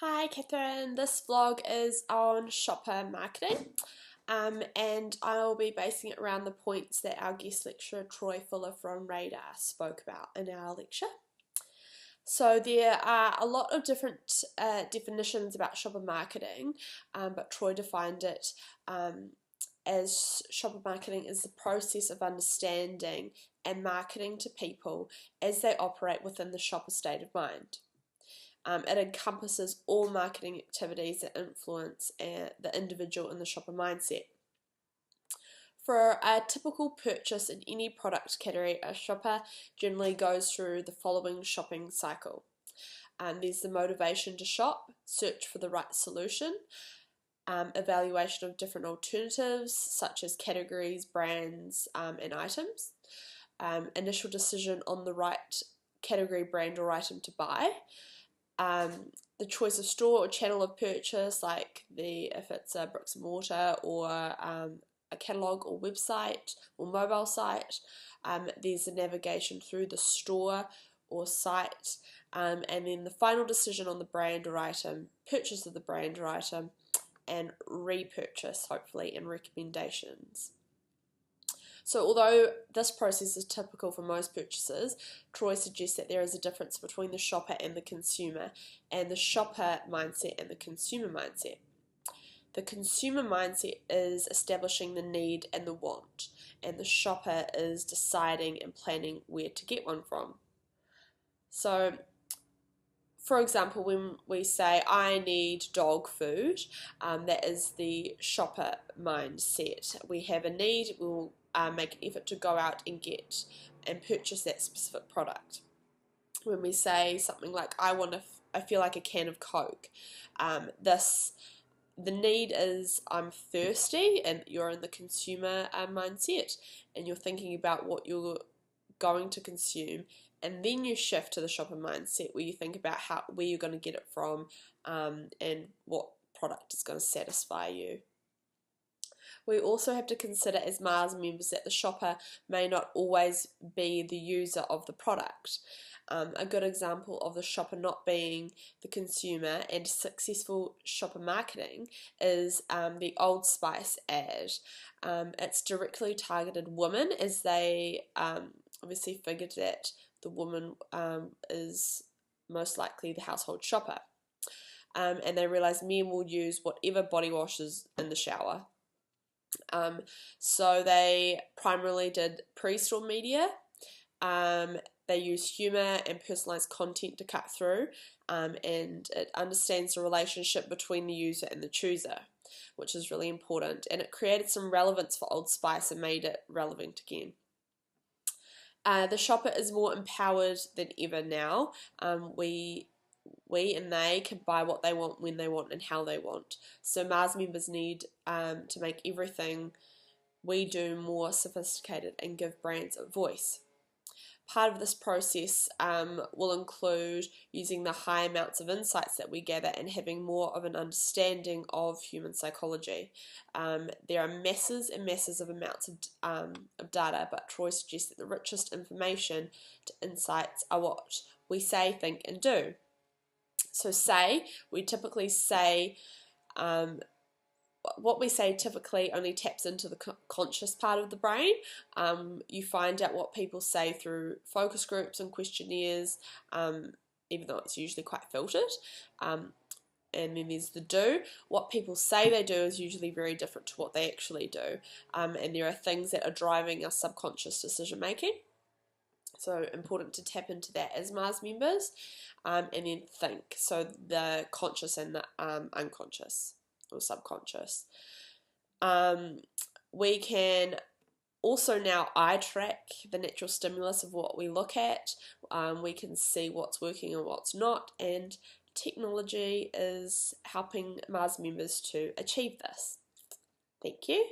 Hi Catherine, this vlog is on shopper marketing and I'll be basing it around the points that our guest lecturer Troy Fuller from Radar spoke about in our lecture. So there are a lot of different definitions about shopper marketing, but Troy defined it as shopper marketing is the process of understanding and marketing to people as they operate within the shopper state of mind. It encompasses all marketing activities that influence the individual in the shopper mindset. For a typical purchase in any product category, a shopper generally goes through the following shopping cycle. There's the motivation to shop, search for the right solution, evaluation of different alternatives such as categories, brands, and items, initial decision on the right category, brand, or item to buy, the choice of store or channel of purchase, like if it's a bricks and mortar or a catalogue or website or mobile site. There's the navigation through the store or site, and then the final decision on the brand or item, purchase of the brand or item, and repurchase, hopefully, and recommendations. So although this process is typical for most purchases, Troy suggests that there is a difference between the shopper and the consumer, and the shopper mindset and the consumer mindset. The consumer mindset is establishing the need and the want, and the shopper is deciding and planning where to get one from. So, for example, when we say, I need dog food, that is the shopper mindset. We have a need, we'll make an effort to go out and get and purchase that specific product. When we say something like, I feel like a can of Coke, the need is I'm thirsty, and you're in the consumer mindset, and you're thinking about what you're going to consume, and then you shift to the shopper mindset where you think about where you're going to get it from, and what product is going to satisfy you. We also have to consider as Mars members that the shopper may not always be the user of the product. A good example of the shopper not being the consumer and successful shopper marketing is the Old Spice ad. It's directly targeted women, as they obviously figured that the woman is most likely the household shopper. And they realised men will use whatever body wash is in the shower. So they primarily did pre-store media. They use humour and personalised content to cut through, and it understands the relationship between the user and the chooser, which is really important. And it created some relevance for Old Spice and made it relevant again. The shopper is more empowered than ever now. We and they can buy what they want, when they want, and how they want. So Mars members need to make everything we do more sophisticated and give brands a voice. Part of this process will include using the high amounts of insights that we gather and having more of an understanding of human psychology. There are masses and masses of amounts of data, but Troy suggests that the richest information to insights are what we say, think, and do. So we typically say, what we say typically only taps into the conscious part of the brain. You find out what people say through focus groups and questionnaires, even though it's usually quite filtered. And then there's the do. What people say they do is usually very different to what they actually do. And there are things that are driving our subconscious decision making. So important to tap into that as Mars members. And then think, so the conscious and the unconscious or subconscious. We can also now eye track the natural stimulus of what we look at. We can see what's working and what's not, and technology is helping Mars members to achieve this. Thank you.